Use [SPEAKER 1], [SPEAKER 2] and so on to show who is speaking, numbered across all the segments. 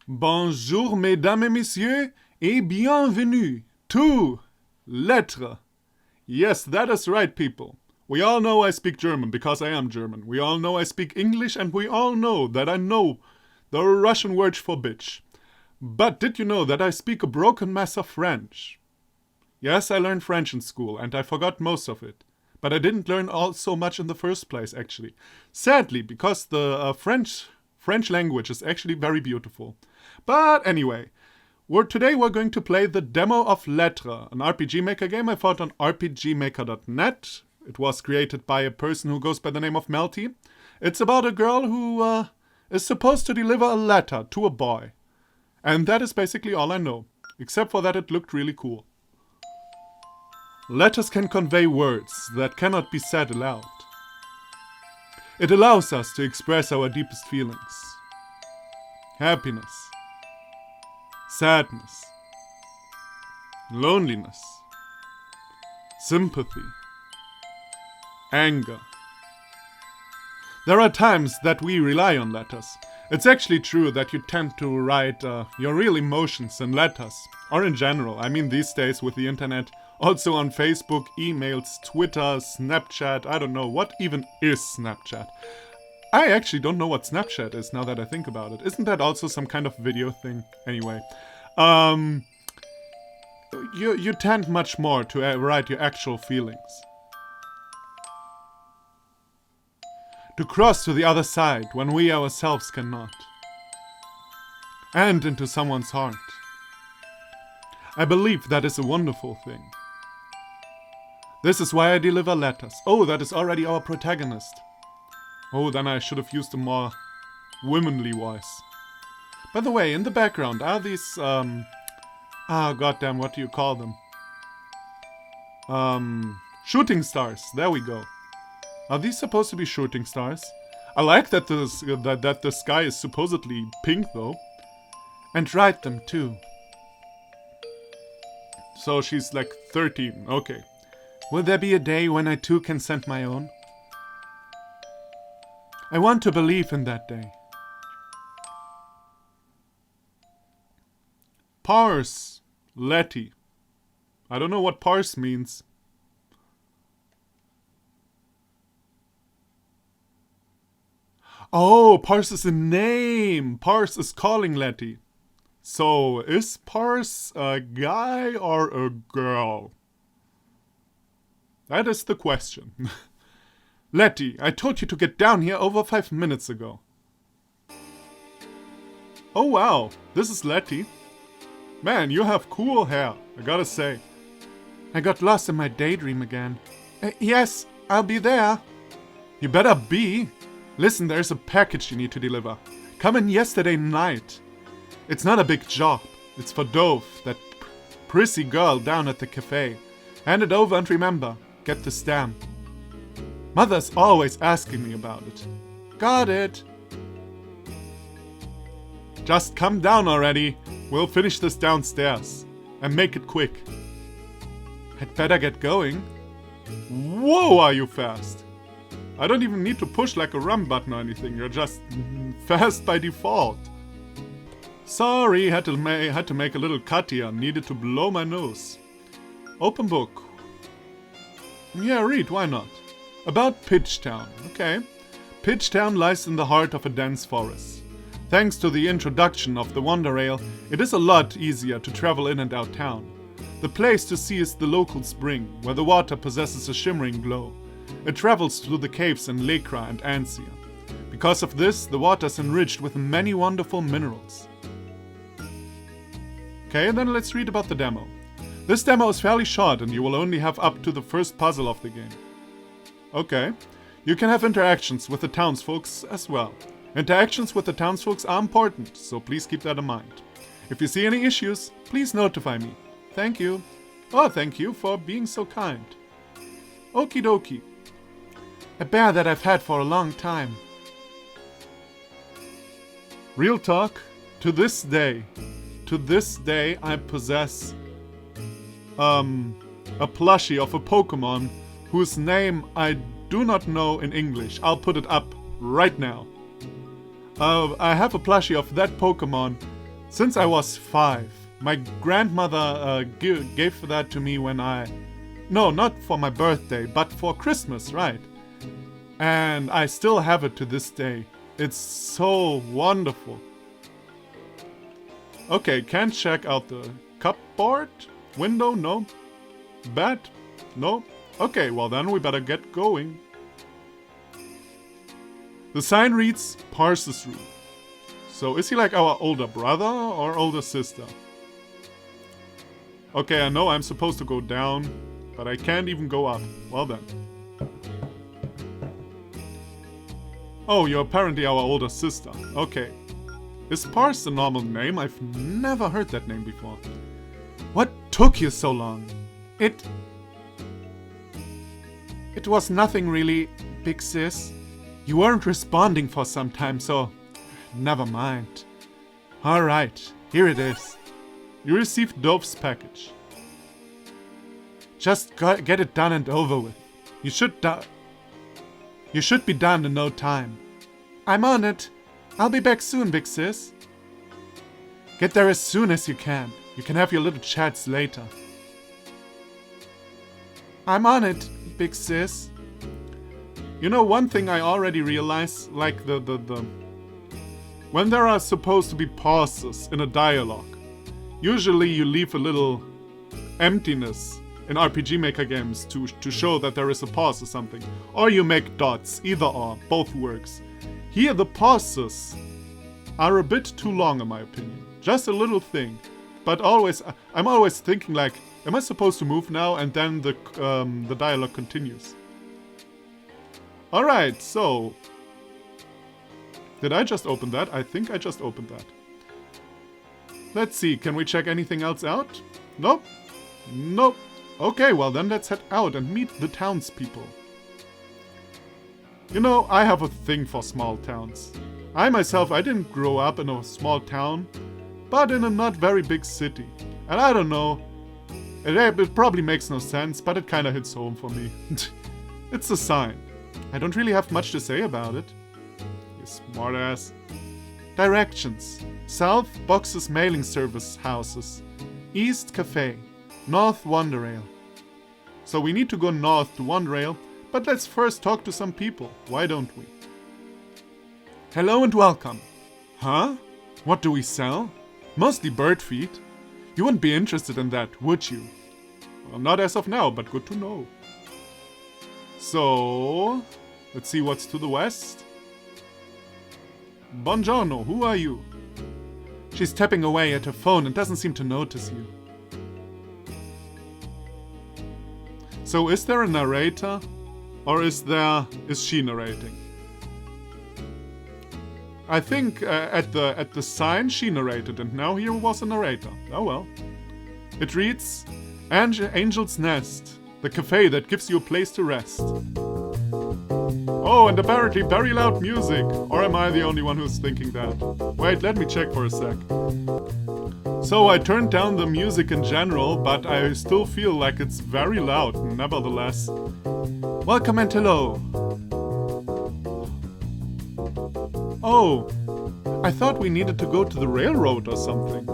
[SPEAKER 1] Bonjour, mesdames et messieurs, et bienvenue to Lettre. Yes, that is right, people. We all know I speak German because I am German. We all know I speak English, and we all know that I know the Russian word for bitch. But did you know that I speak a broken mess of French? Yes, I learned French in school, and I forgot most of it. But I didn't learn all so much in the first place, actually. Sadly, because the French language is actually very beautiful. But anyway, today we're going to play the demo of Lettre, an RPG Maker game I found on rpgmaker.net. It was created by a person who goes by the name of Melty. It's about a girl who is supposed to deliver a letter to a boy. And that is basically all I know, except for that it looked really cool. Letters can convey words that cannot be said aloud. It allows us to express our deepest feelings. Happiness, sadness, loneliness, sympathy, anger. There are times that we rely on letters. It's actually true that you tend to write your real emotions in letters, or in general. I mean, these days with the internet, also on Facebook, emails, Twitter, Snapchat, I don't know, what even is Snapchat? I actually don't know what Snapchat is now that I think about it. Isn't that also some kind of video thing? Anyway, you tend much more to write your actual feelings. To cross to the other side when we ourselves cannot. And into someone's heart. I believe that is a wonderful thing. This is why I deliver letters. Oh, that is already our protagonist. Oh, then I should have used a more womanly voice. By the way, in the background are these, goddamn, what do you call them? Shooting stars. There we go. Are these supposed to be shooting stars? I like that the sky is supposedly pink, though. And write them, too. So she's like 13, okay. Will there be a day when I too can send my own? I want to believe in that day. Parse. Letty. I don't know what parse means. Oh, Parse is a name. Parse is calling Letty. So, is Parse a guy or a girl? That is the question. Letty, I told you to get down here over 5 minutes ago. Oh wow, this is Letty. Man, you have cool hair, I gotta say. I got lost in my daydream again. Yes, I'll be there. You better be. Listen, there's a package you need to deliver. Come in yesterday night. It's not a big job. It's for Dove, that prissy girl down at the cafe. Hand it over and remember, get the stamp. Mother's always asking me about it. Got it. Just come down already. We'll finish this downstairs. And make it quick. I'd better get going. Whoa, are you fast? I don't even need to push like a run button or anything. You're just fast by default. Sorry, had to make a little cut here. Needed to blow my nose. Open book. Yeah, read, why not? About Pitchtown, okay. Pitchtown lies in the heart of a dense forest. Thanks to the introduction of the Wonder Rail, it is a lot easier to travel in and out town. The place to see is the local spring, where the water possesses a shimmering glow. It travels through the caves in Lekra and Ansia. Because of this, the water is enriched with many wonderful minerals. Okay, then let's read about the demo. This demo is fairly short and you will only have up to the first puzzle of the game. Okay, you can have interactions with the townsfolk as well. Interactions with the townsfolk are important, so please keep that in mind. If you see any issues, please notify me. Thank you. Oh, thank you for being so kind. Okie dokie. A bear that I've had for a long time. Real talk, to this day I possess a plushie of a Pokemon whose name I do not know in English. I'll put it up right now. I have a plushie of that Pokemon Since I was 5. My grandmother gave that to me when no, not for my birthday, but for Christmas, right? And I still have it to this day. It's so wonderful. Okay, can't check out the cupboard? Window? No. Bed? No. Okay, well then we better get going. The sign reads Parse's room. So is he like our older brother or older sister? Okay, I know I'm supposed to go down, but I can't even go up. Well then. Oh, you're apparently our older sister. Okay. Is Parse a normal name? I've never heard that name before. What took you so long? It was nothing really, big sis. You weren't responding for some time, so never mind. Alright, here it is. You received Dove's package. Just get it done and over with. You should be done in no time. I'm on it. I'll be back soon, big sis. Get there as soon as you can. You can have your little chats later. I'm on it, big sis. You know, one thing I already realized, like when there are supposed to be pauses in a dialogue, usually you leave a little emptiness in RPG Maker games to show that there is a pause or something. Or you make dots, either or, both works. Here the pauses are a bit too long in my opinion. Just a little thing. But I'm always thinking like, am I supposed to move now? And then the dialogue continues. Alright, so... Did I just open that? I think I just opened that. Let's see, can we check anything else out? Nope. Nope. Okay, well then let's head out and meet the townspeople. You know, I have a thing for small towns. I didn't grow up in a small town, but in a not very big city. And I don't know, it probably makes no sense, but it kinda hits home for me. It's a sign. I don't really have much to say about it. You smartass. Directions. South, Boxes Mailing Service Houses. East, Cafe. North, Wonderail. So we need to go north to Wonderail, but let's first talk to some people. Why don't we? Hello and welcome. Huh? What do we sell? Mostly bird feed. You wouldn't be interested in that, would you? Well, not as of now, but good to know. So, let's see what's to the west. Buongiorno, who are you? She's tapping away at her phone and doesn't seem to notice you. So is there a narrator? Or is she narrating? I think at the sign she narrated and now here was a narrator. Oh well. It reads, Angel's Nest, the cafe that gives you a place to rest. Oh, and apparently very loud music. Or am I the only one who's thinking that? Wait, let me check for a sec. So I turned down the music in general, but I still feel like it's very loud, nevertheless. Welcome and hello. Oh, I thought we needed to go to the railroad or something.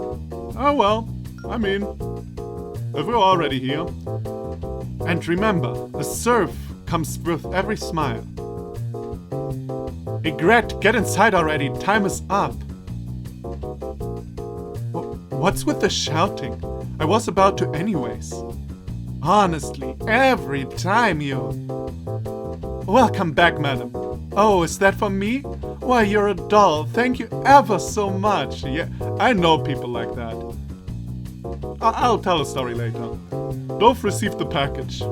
[SPEAKER 1] Oh well, I mean, if we're already here. And remember, the surf comes with every smile. Egret, get inside already, time is up. What's with the shouting? I was about to anyways. Honestly, every time you... Welcome back, madam. Oh, is that for me? Why, you're a doll. Thank you ever so much. Yeah, I know people like that. I'll tell a story later. Dove received the package.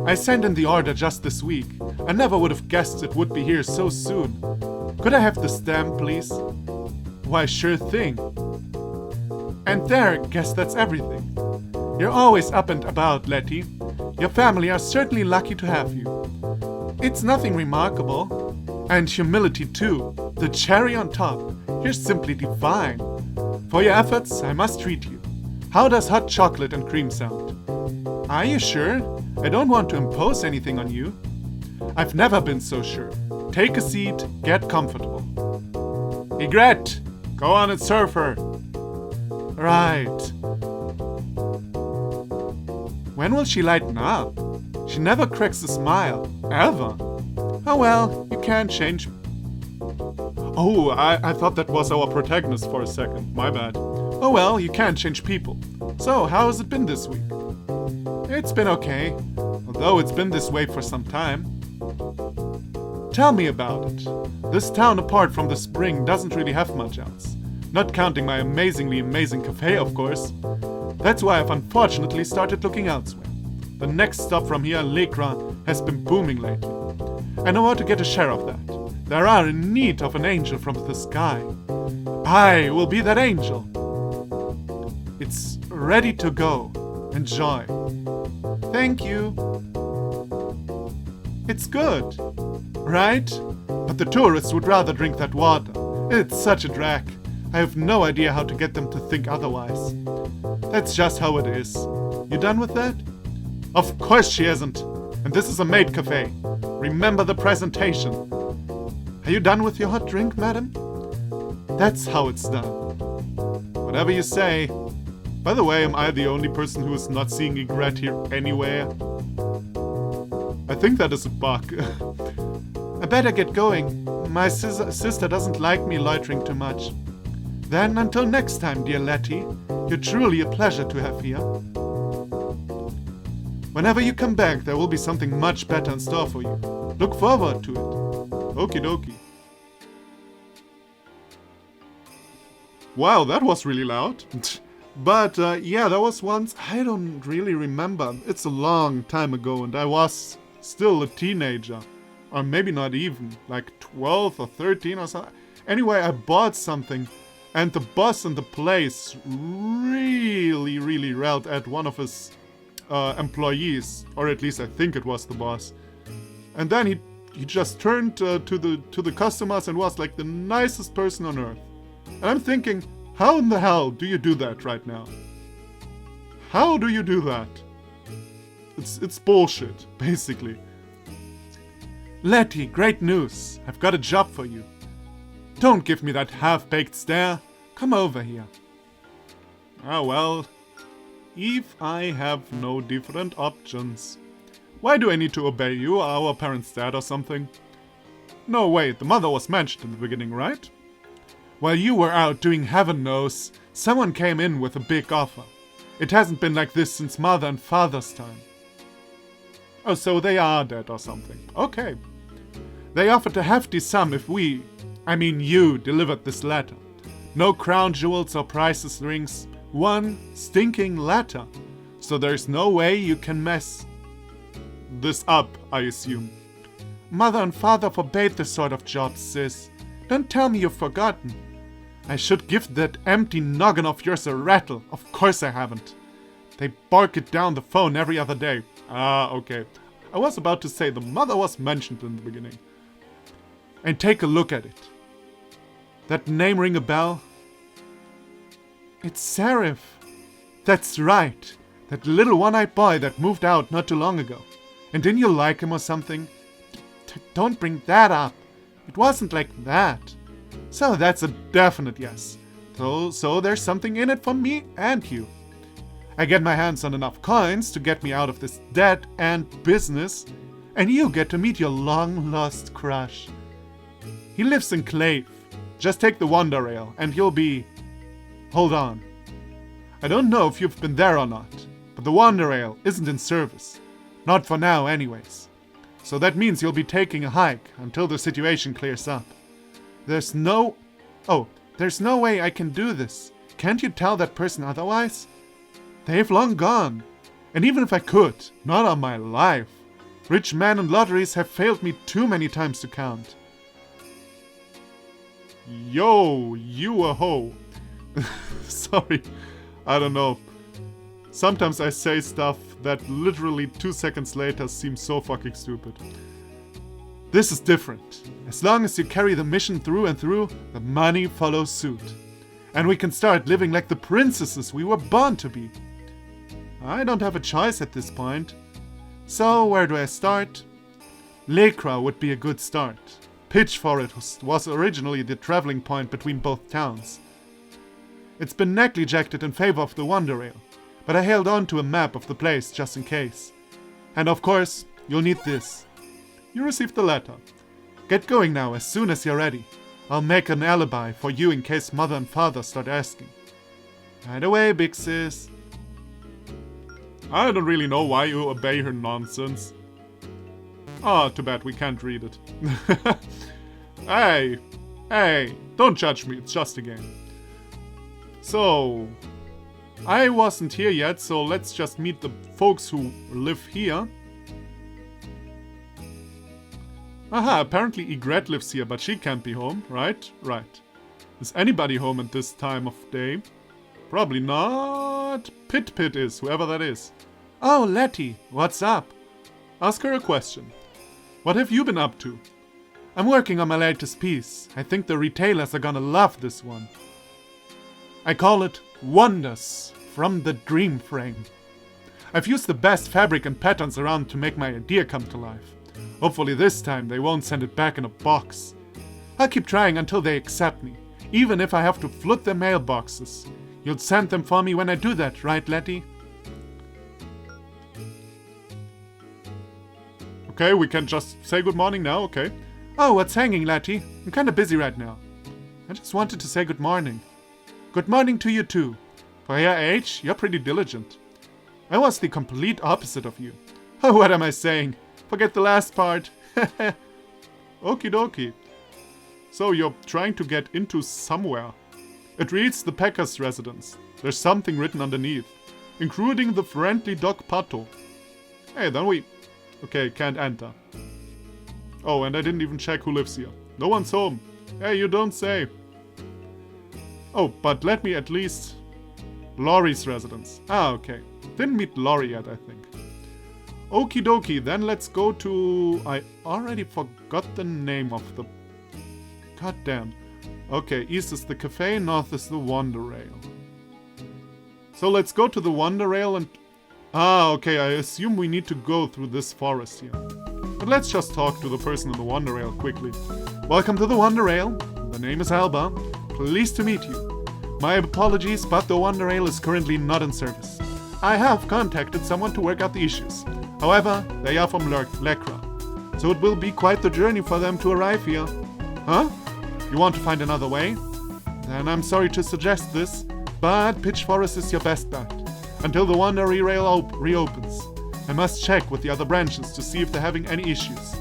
[SPEAKER 1] I sent in the order just this week. I never would have guessed it would be here so soon. Could I have the stamp, please? Why, sure thing. And there, guess that's everything. You're always up and about, Letty. Your family are certainly lucky to have you. It's nothing remarkable. And humility too. The cherry on top. You're simply divine. For your efforts, I must treat you. How does hot chocolate and cream sound? Are you sure? I don't want to impose anything on you. I've never been so sure. Take a seat, get comfortable. Egret, go on and serve her. Right. When will she lighten up? She never cracks a smile. Ever. Oh well, you can't change. Oh, I thought that was our protagonist for a second. My bad. Oh well, you can't change people. So, how has it been this week? It's been okay, although it's been this way for some time. Tell me about it. This town, apart from the spring, doesn't really have much else. Not counting my amazingly amazing cafe, of course. That's why I've unfortunately started looking elsewhere. The next stop from here, Lettre, has been booming lately. And I want to get a share of that. They are in need of an angel from the sky. I will be that angel. It's ready to go. Enjoy. Thank you. It's good, right? But the tourists would rather drink that water. It's such a drag. I have no idea how to get them to think otherwise. That's just how it is. You done with that? Of course she isn't. And this is a maid cafe. Remember the presentation. Are you done with your hot drink, madam? That's how it's done. Whatever you say. By the way, am I the only person who is not seeing egret here anywhere? I think that is a bug. I better get going. My sister doesn't like me loitering too much. Then, until next time, dear Letty, you're truly a pleasure to have here. Whenever you come back, there will be something much better in store for you. Look forward to it. Okie dokie. Wow, that was really loud. But yeah, there was once, I don't really remember. It's a long time ago and I was still a teenager. Or maybe not even, like 12 or 13 or something. Anyway, I bought something and the boss in the place really railed at one of his employees. Or at least I think it was the boss. And then he just turned to the customers and was like the nicest person on earth. And I'm thinking, how in the hell do you do that right now? How do you do that? It's bullshit, basically. Letty, great news. I've got a job for you. Don't give me that half-baked stare. Come over here. Ah well, if I have no different options. Why do I need to obey you? Are our parents dead or something? No, wait, the mother was mentioned in the beginning, right? While you were out doing heaven knows, someone came in with a big offer. It hasn't been like this since mother and father's time. Oh, so they are dead or something. Okay. They offered a hefty sum if you delivered this letter. No crown jewels or priceless rings. One stinking letter. So there's no way you can mess this up, I assume. Mother and father forbade this sort of job, sis. Don't tell me you've forgotten. I should give that empty noggin of yours a rattle. Of course I haven't. They bark it down the phone every other day. Ah, okay. I was about to say the mother was mentioned in the beginning. And take a look at it. That name ring a bell? It's Serif. That's right. That little one-eyed boy that moved out not too long ago. And didn't you like him or something? Don't bring that up. It wasn't like that. So that's a definite yes. So there's something in it for me and you. I get my hands on enough coins to get me out of this dead-end business, and you get to meet your long-lost crush. He lives in Clave. Just take the Wonder Rail and you'll be... Hold on. I don't know if you've been there or not, but the Wonder Rail isn't in service. Not for now anyways. So that means you'll be taking a hike until the situation clears up. There's no way I can do this. Can't you tell that person otherwise? They've long gone. And even if I could, not on my life. Rich men and lotteries have failed me too many times to count. Yo, you a hoe. Sorry, I don't know. Sometimes I say stuff that literally 2 seconds later seems so fucking stupid. This is different. As long as you carry the mission through and through, the money follows suit. And we can start living like the princesses we were born to be. I don't have a choice at this point. So where do I start? Lettre would be a good start. Pitch for it was originally the traveling point between both towns. It's been neglected in favor of the Wonder Rail, but I held on to a map of the place just in case. And of course, you'll need this. You received the letter. Get going now as soon as you're ready. I'll make an alibi for you in case Mother and Father start asking. Right away, big sis. I don't really know why you obey her nonsense. Ah, too bad we can't read it. Hey, don't judge me, it's just a game. So, I wasn't here yet, so let's just meet the folks who live here. Aha, apparently Egret lives here, but she can't be home, right? Right. Is anybody home at this time of day? Probably not. Pit is, whoever that is. Oh, Letty, what's up? Ask her a question. What have you been up to? I'm working on my latest piece. I think the retailers are gonna love this one. I call it Wonders from the Dream Frame. I've used the best fabric and patterns around to make my idea come to life. Hopefully this time they won't send it back in a box. I'll keep trying until they accept me, even if I have to flood their mailboxes. You'll send them for me when I do that, right, Letty? Okay, we can just say good morning now, okay. Oh, what's hanging, Letty? I'm kinda busy right now. I just wanted to say good morning. Good morning to you too. For your age, you're pretty diligent. I was the complete opposite of you. Oh, what am I saying? Forget the last part. Okie dokie. So you're trying to get into somewhere. It reads the Pecker's residence. There's something written underneath, including the friendly dog Pato. Hey, then we... Okay, can't enter. Oh, and I didn't even check who lives here. No one's home. Hey, you don't say. Oh, but let me at least... Laurie's residence. Ah, okay. Didn't meet Laurie yet, I think. Okie dokie, then let's go to... I already forgot the name of the... God damn. Okay, east is the cafe, north is the Wonder Rail. So let's go to the Wonder Rail and... Ah, okay, I assume we need to go through this forest here. But let's just talk to the person in the Wonder Rail quickly. Welcome to the Wonder Rail. The name is Alba. Pleased to meet you. My apologies, but the Wonder Rail is currently not in service. I have contacted someone to work out the issues. However, they are from Lettre, so it will be quite the journey for them to arrive here. Huh? You want to find another way? Then I'm sorry to suggest this, but Pitch Forest is your best bet. Until the Wonder Rail reopens. I must check with the other branches to see if they're having any issues.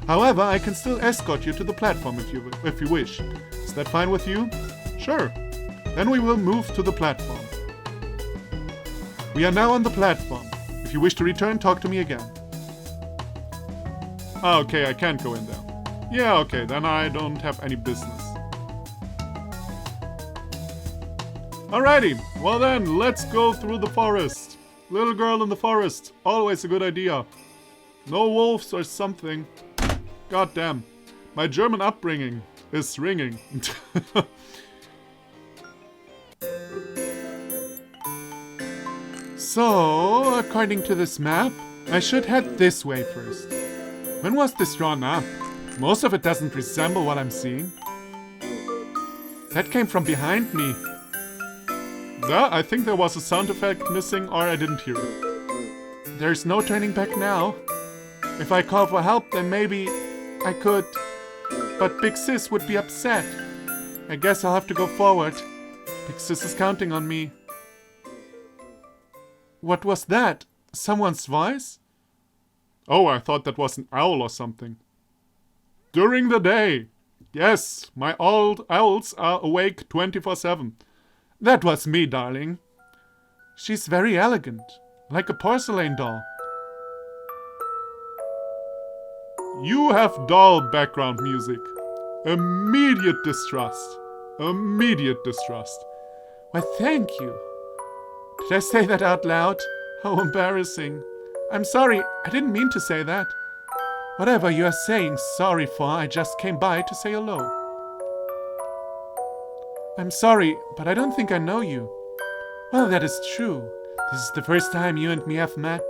[SPEAKER 1] However, I can still escort you to the platform if you wish. Is that fine with you? Sure. Then we will move to the platform. We are now on the platform. If you wish to return, talk to me again. Ah, okay, I can't go in there. Yeah, okay, then I don't have any business. Alrighty, well then, let's go through the forest. Little girl in the forest, always a good idea. No wolves or something. God damn, my German upbringing is ringing. So, according to this map, I should head this way first. When was this drawn up? Most of it doesn't resemble what I'm seeing. That came from behind me. Yeah, I think there was a sound effect missing or I didn't hear it. There's no turning back now. If I call for help, then maybe I could. But Big Sis would be upset. I guess I'll have to go forward. Big Sis is counting on me. What was that? Someone's voice? Oh, I thought that was an owl or something. During the day. Yes, my old owls are awake 24/7. That was me, darling. She's very elegant, like a porcelain doll. You have doll background music. Immediate distrust. Immediate distrust. Why, thank you. Did I say that out loud? How embarrassing. I'm sorry, I didn't mean to say that. Whatever you are saying sorry for, I just came by to say hello. I'm sorry, but I don't think I know you. Well, that is true. This is the first time you and me have met.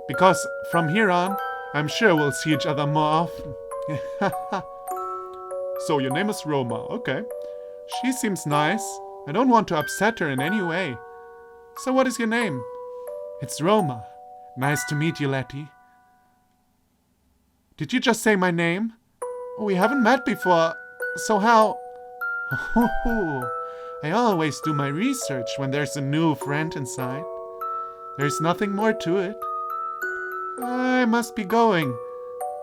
[SPEAKER 1] Because from here on, I'm sure we'll see each other more often. So your name is Roma, okay. She seems nice.
[SPEAKER 2] I don't want to upset her in any way. So what is your name? It's Roma. Nice to meet you, Letty. Did you just say my name? We haven't met before, so how... I always do my research when there's a new friend inside. There's nothing more to it. I must be going.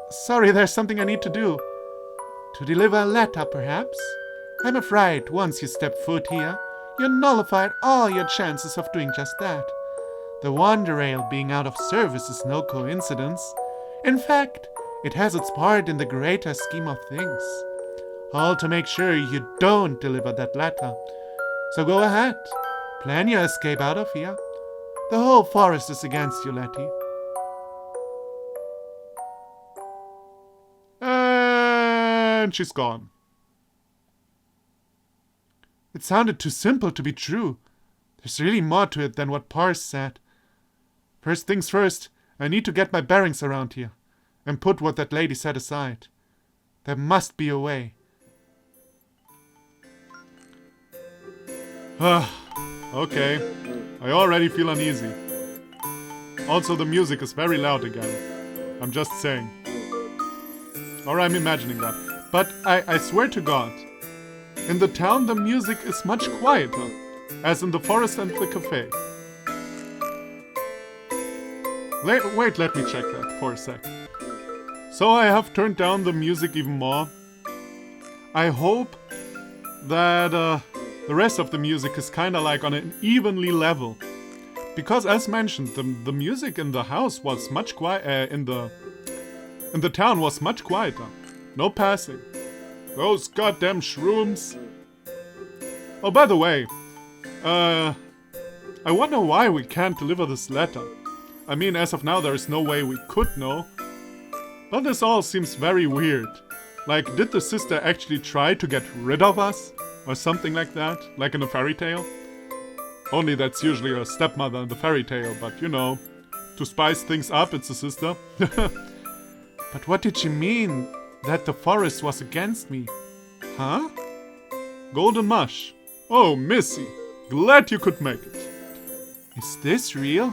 [SPEAKER 2] Sorry, there's something I need to do. To deliver a letter, perhaps? I'm afraid once you step foot here, you nullified all your chances of doing just that. The Wonder Rail being out of service is no coincidence. In fact, it has its part in the greater scheme of things. All to make sure you don't deliver that letter. So go ahead, plan your escape out of here. The whole forest is against you, Letty.
[SPEAKER 1] And she's gone.
[SPEAKER 2] It sounded too simple to be true. There's really more to it than what Parse said. First things first, I need to get my bearings around here and put what that lady said aside. There must be a way.
[SPEAKER 1] Okay, I already feel uneasy. Also, the music is very loud again. I'm just saying. Or I'm imagining that. But I swear to God, in the town the music is much quieter, as in the forest and the cafe. Wait, let me check that for a sec. So I have turned down the music even more. I hope that the rest of the music is kinda like on an evenly level. Because as mentioned, the music in the house was much quiet, in the town was much quieter. No passing. Those goddamn shrooms. Oh, by the way, I wonder why we can't deliver this letter. I mean, as of now, there is no way we could know. But this all seems very weird. Like, did the sister actually try to get rid of us? Or something like that? Like in a fairy tale? Only that's usually a stepmother in the fairy tale, but you know, to spice things up, it's a sister.
[SPEAKER 2] But what did she mean? That the forest was against me?
[SPEAKER 1] Huh? Golden mush. Oh, Missy. Glad you could make it.
[SPEAKER 2] Is this real?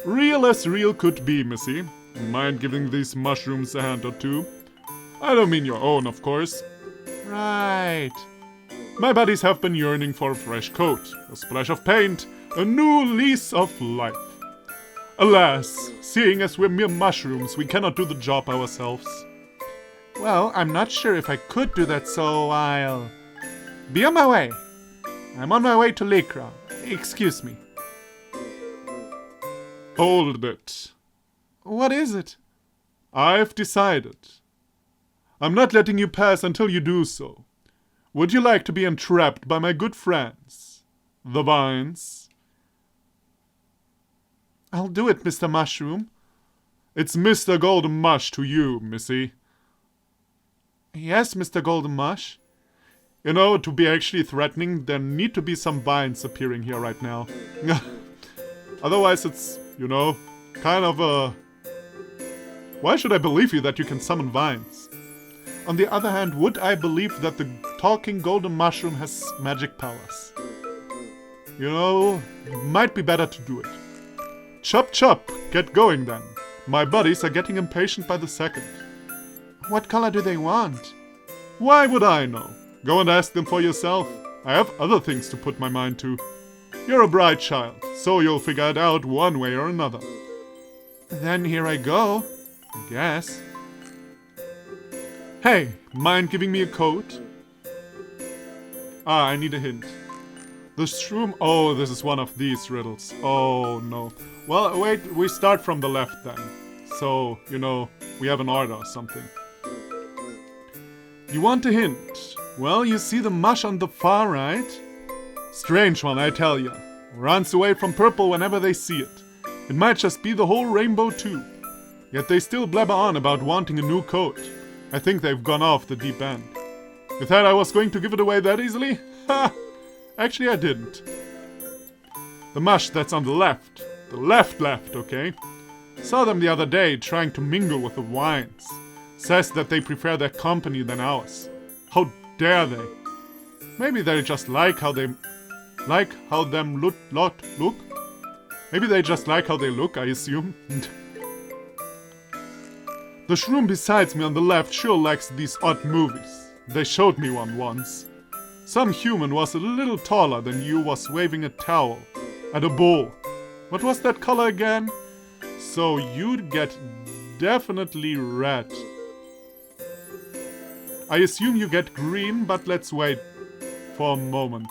[SPEAKER 1] Real as real could be, Missy. Mind giving these mushrooms a hand or two? I don't mean your own, of course.
[SPEAKER 2] Right.
[SPEAKER 1] My buddies have been yearning for a fresh coat, a splash of paint, a new lease of life. Alas, seeing as we're mere mushrooms, we cannot do the job ourselves.
[SPEAKER 2] Well, I'm not sure if I could do that, so I'll be on my way. I'm on my way to Lettre. Excuse me.
[SPEAKER 1] Hold it.
[SPEAKER 2] What is it?
[SPEAKER 1] I've decided. I'm not letting you pass until you do so. Would you like to be entrapped by my good friends, the Vines?
[SPEAKER 2] I'll do it, Mr. Mushroom.
[SPEAKER 1] It's Mr. Golden Mush to you, Missy.
[SPEAKER 2] Yes, Mr. Golden Mush.
[SPEAKER 1] You know, to be actually threatening, there need to be some vines appearing here right now. Otherwise it's, you know, kind of a... Why should I believe you that you can summon vines? On the other hand, would I believe that the talking golden mushroom has magic powers? You know, might be better to do it. Chop chop, get going then. My buddies are getting impatient by the second.
[SPEAKER 2] What color do they want?
[SPEAKER 1] Why would I know? Go and ask them for yourself. I have other things to put my mind to. You're a bright child, so you'll figure it out one way or another.
[SPEAKER 2] Then here I go, I guess.
[SPEAKER 1] Hey, mind giving me a coat? I need a hint. The shroom... Oh, this is one of these riddles. Oh, no. Well, wait, we start from the left then. So, you know, we have an order or something. You want a hint? Well, you see the mush on the far right? Strange one, I tell ya. Runs away from purple whenever they see it. It might just be the whole rainbow too. Yet they still blabber on about wanting a new coat. I think they've gone off the deep end. You thought I was going to give it away that easily? Ha! Actually, I didn't. The mush that's on the left. The left, okay? Saw them the other day trying to mingle with the Vines. Says that they prefer their company than ours. How dare they? Maybe they just like how they like how them lot look. Maybe they just like how they look, I assume. The shroom beside me on the left sure likes these odd movies. They showed me one once. Some human was a little taller than you, was waving a towel at a bull. What was that color again? So you'd get definitely red. I assume you get green, but let's wait for a moment.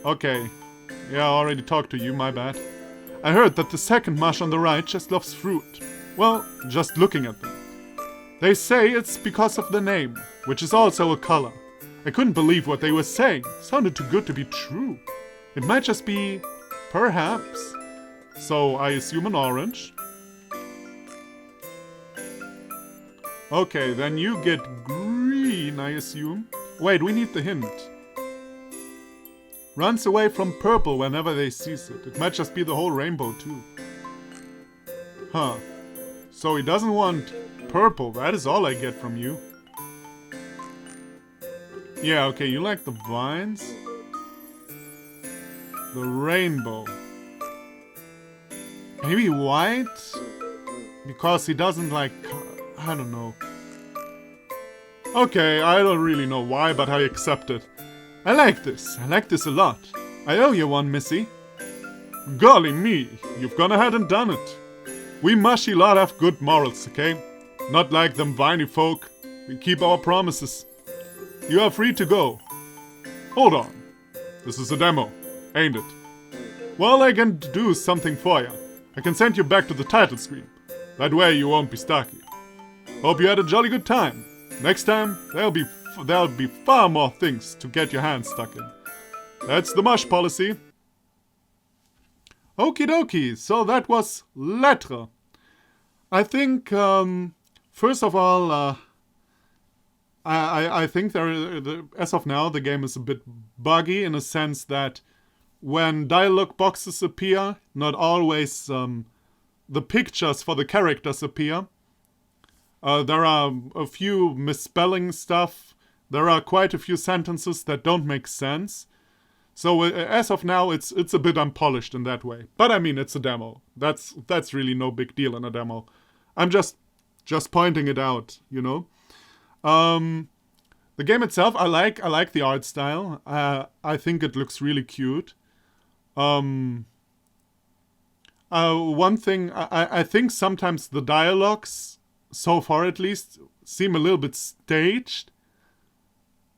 [SPEAKER 1] Okay. Yeah, I already talked to you, my bad. I heard that the second mush on the right just loves fruit. Well, just looking at them. They say it's because of the name, which is also a color. I couldn't believe what they were saying. Sounded too good to be true. It might just be... perhaps. So I assume an orange. Okay, then you get green, I assume. Wait, we need the hint. Runs away from purple whenever they sees it. It might just be the whole rainbow too. Huh. So he doesn't want purple. That is all I get from you. Yeah, okay, you like the vines. The rainbow. Maybe white? Because he doesn't like... I don't know. Okay, I don't really know why, but I accept it. I like this. I like this a lot. I owe you one, missy. Golly me, you've gone ahead and done it. We mushy lot have good morals, okay? Not like them viney folk. We keep our promises. You are free to go. Hold on. This is a demo, ain't it? Well, I can do something for you. I can send you back to the title screen. That way you won't be stuck here. Hope you had a jolly good time. Next time, there'll be far more things to get your hands stuck in. That's the mush policy. Okie dokie, so that was Lettre. I think, first of all, I think as of now, the game is a bit buggy in a sense that when dialogue boxes appear, not always the pictures for the characters appear. There are a few misspelling stuff. There are quite a few sentences that don't make sense. So as of now, it's a bit unpolished in that way. But I mean, it's a demo. That's really no big deal in a demo. I'm just pointing it out, you know. The game itself, I like the art style. I think it looks really cute. One thing, I think sometimes the dialogues, so far at least, seem a little bit staged.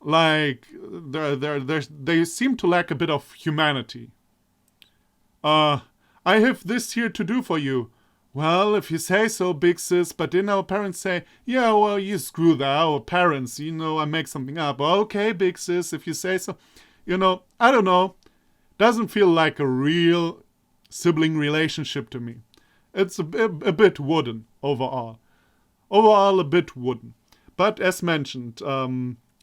[SPEAKER 1] Like, they seem to lack a bit of humanity. I have this here to do for you. Well, if you say so, big sis, but then our parents say, yeah, well, you screw our parents, you know, I make something up. Okay, big sis, if you say so. You know, I don't know. Doesn't feel like a real sibling relationship to me. It's a bit wooden, overall. Overall, a bit wooden. But as mentioned,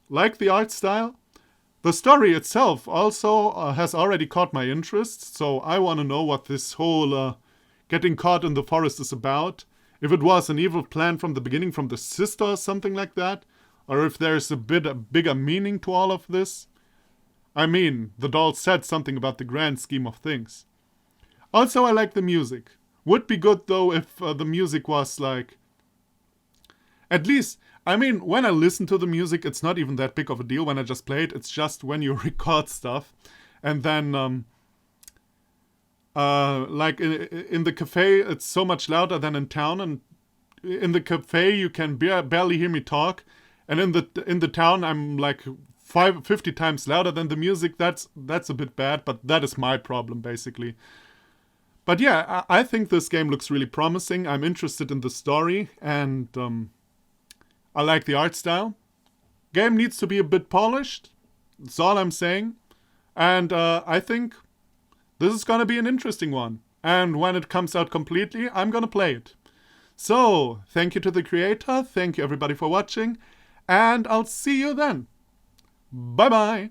[SPEAKER 1] like the art style, the story itself also has already caught my interest, so I want to know what this whole getting caught in the forest is about. If it was an evil plan from the beginning from the sister or something like that, or if there's a bigger meaning to all of this. I mean, the doll said something about the grand scheme of things. Also, I like the music. Would be good though if the music was like... At least, I mean, when I listen to the music, it's not even that big of a deal when I just play it. It's just when you record stuff. And then, like in the cafe, it's so much louder than in town. And in the cafe, you can barely hear me talk. And in the town, I'm like 50 times louder than the music. That's a bit bad, but that is my problem, basically. But yeah, I think this game looks really promising. I'm interested in the story, and I like the art style. Game needs to be a bit polished. That's all I'm saying. And I think this is going to be an interesting one. And when it comes out completely, I'm going to play it. So, thank you to the creator. Thank you everybody for watching. And I'll see you then. Bye-bye.